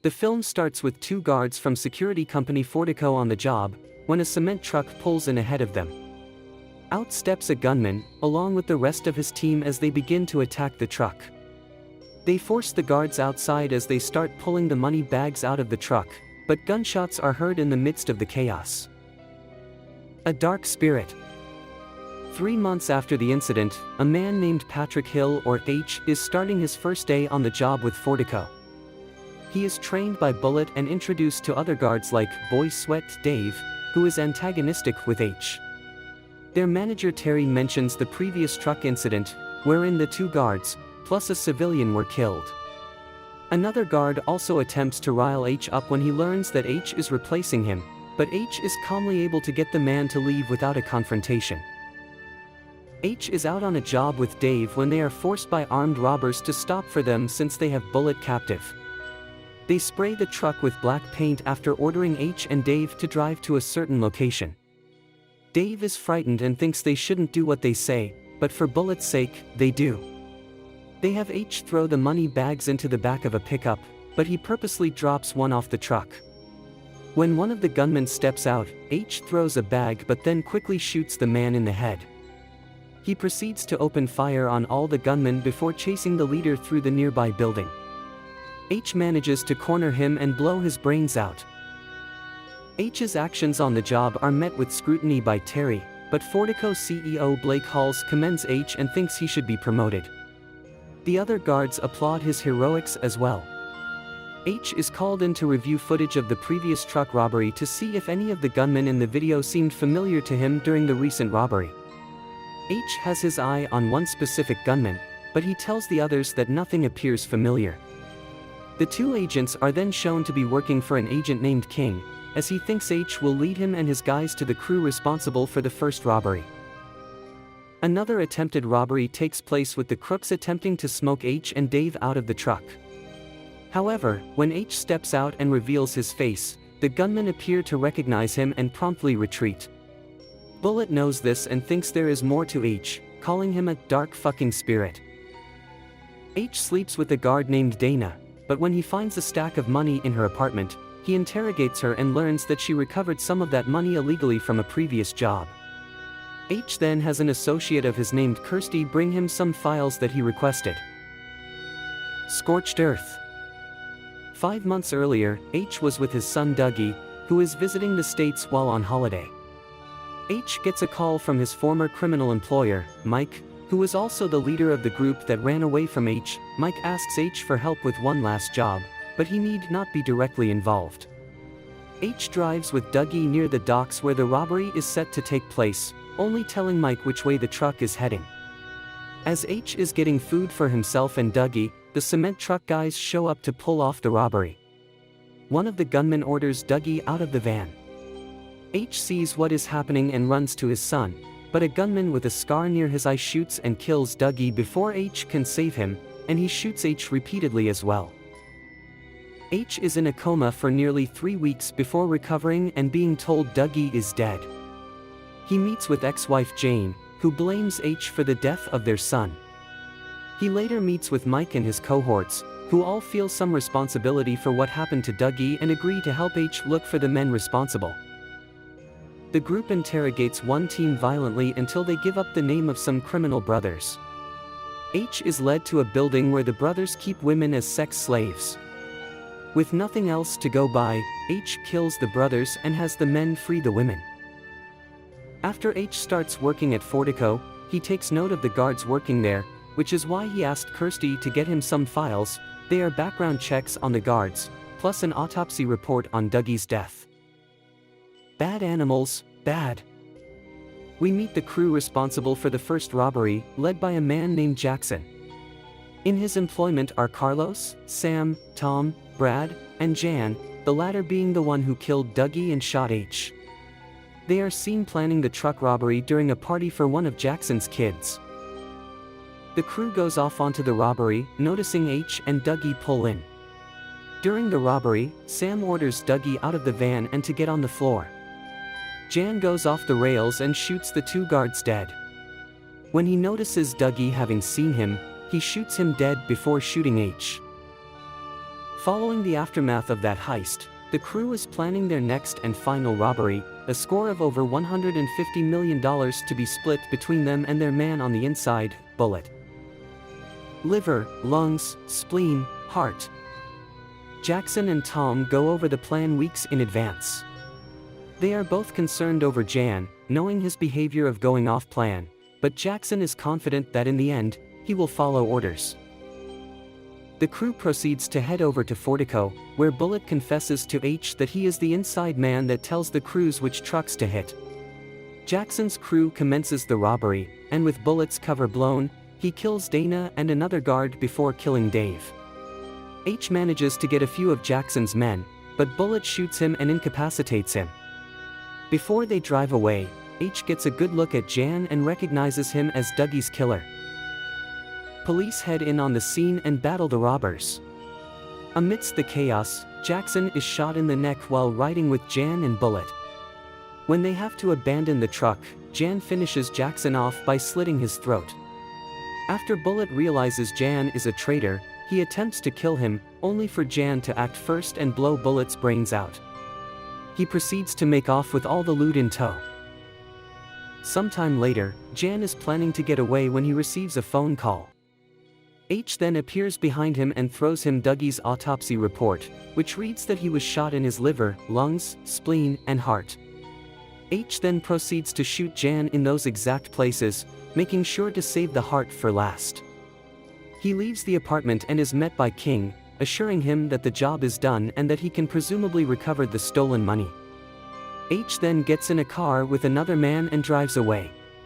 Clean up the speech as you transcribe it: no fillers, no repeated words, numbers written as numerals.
The film starts with two guards from security company Fortico on the job, when a cement truck pulls in ahead of them. Out steps a gunman, along with the rest of his team as they begin to attack the truck. They force the guards outside as they start pulling the money bags out of the truck, but gunshots are heard in the midst of the chaos. A dark spirit. 3 months after the incident, a man named Patrick Hill, or H, is starting his first day on the job with Fortico. He is trained by Bullet and introduced to other guards like Boy Sweat Dave, who is antagonistic with H. Their manager Terry mentions the previous truck incident, wherein the two guards, plus a civilian, were killed. Another guard also attempts to rile H up when he learns that H is replacing him, but H is calmly able to get the man to leave without a confrontation. H is out on a job with Dave when they are forced by armed robbers to stop for them since they have Bullet captive. They spray the truck with black paint after ordering H and Dave to drive to a certain location. Dave is frightened and thinks they shouldn't do what they say, but for Bullet's sake, they do. They have H throw the money bags into the back of a pickup, but he purposely drops one off the truck. When one of the gunmen steps out, H throws a bag but then quickly shoots the man in the head. He proceeds to open fire on all the gunmen before chasing the leader through the nearby building. H manages to corner him and blow his brains out. H's actions on the job are met with scrutiny by Terry, but Fortico CEO Blake Halls commends H and thinks he should be promoted. The other guards applaud his heroics as well. H is called in to review footage of the previous truck robbery to see if any of the gunmen in the video seemed familiar to him during the recent robbery. H has his eye on one specific gunman, but he tells the others that nothing appears familiar. The two agents are then shown to be working for an agent named King, as he thinks H will lead him and his guys to the crew responsible for the first robbery. Another attempted robbery takes place with the crooks attempting to smoke H and Dave out of the truck. However, when H steps out and reveals his face, the gunmen appear to recognize him and promptly retreat. Bullet knows this and thinks there is more to H, calling him a dark fucking spirit. H sleeps with a guard named Dana, but when he finds a stack of money in her apartment, he interrogates her and learns that she recovered some of that money illegally from a previous job. H then has an associate of his named Kirsty bring him some files that he requested. Scorched Earth. 5 months earlier, H was with his son Dougie, who is visiting the States while on holiday. H gets a call from his former criminal employer, Mike, who is also the leader of the group that ran away from H. Mike asks H for help with one last job, but he need not be directly involved. H drives with Dougie near the docks where the robbery is set to take place, only telling Mike which way the truck is heading. As H is getting food for himself and Dougie, the cement truck guys show up to pull off the robbery. One of the gunmen orders Dougie out of the van. H sees what is happening and runs to his son, but a gunman with a scar near his eye shoots and kills Dougie before H can save him, and he shoots H repeatedly as well. H is in a coma for nearly 3 weeks before recovering and being told Dougie is dead. He meets with ex-wife Jane, who blames H for the death of their son. He later meets with Mike and his cohorts, who all feel some responsibility for what happened to Dougie and agree to help H look for the men responsible. The group interrogates one team violently until they give up the name of some criminal brothers. H is led to a building where the brothers keep women as sex slaves. With nothing else to go by, H kills the brothers and has the men free the women. After H starts working at Fortico, he takes note of the guards working there, which is why he asked Kirsty to get him some files. They are background checks on the guards, plus an autopsy report on Dougie's death. Bad animals, bad. We meet the crew responsible for the first robbery, led by a man named Jackson. In his employment are Carlos, Sam, Tom, Brad, and Jan, the latter being the one who killed Dougie and shot H. They are seen planning the truck robbery during a party for one of Jackson's kids. The crew goes off onto the robbery, noticing H and Dougie pull in. During the robbery, Sam orders Dougie out of the van and to get on the floor. Jan goes off the rails and shoots the two guards dead. When he notices Dougie having seen him, he shoots him dead before shooting H. Following the aftermath of that heist, the crew is planning their next and final robbery, a score of over $150 million to be split between them and their man on the inside, Bullet. Liver, lungs, spleen, heart. Jackson and Tom go over the plan weeks in advance. They are both concerned over Jan, knowing his behavior of going off plan, but Jackson is confident that in the end, he will follow orders. The crew proceeds to head over to Fortico, where Bullet confesses to H that he is the inside man that tells the crews which trucks to hit. Jackson's crew commences the robbery, and with Bullet's cover blown, he kills Dana and another guard before killing Dave. H manages to get a few of Jackson's men, but Bullet shoots him and incapacitates him. Before they drive away, H gets a good look at Jan and recognizes him as Dougie's killer. Police head in on the scene and battle the robbers. Amidst the chaos, Jackson is shot in the neck while riding with Jan and Bullet. When they have to abandon the truck, Jan finishes Jackson off by slitting his throat. After Bullet realizes Jan is a traitor, he attempts to kill him, only for Jan to act first and blow Bullet's brains out. He proceeds to make off with all the loot in tow. Sometime later, Jan is planning to get away when he receives a phone call. H then appears behind him and throws him Dougie's autopsy report, which reads that he was shot in his liver, lungs, spleen, and heart. H then proceeds to shoot Jan in those exact places, making sure to save the heart for last. He leaves the apartment and is met by King, assuring him that the job is done and that he can presumably recover the stolen money. H then gets in a car with another man and drives away.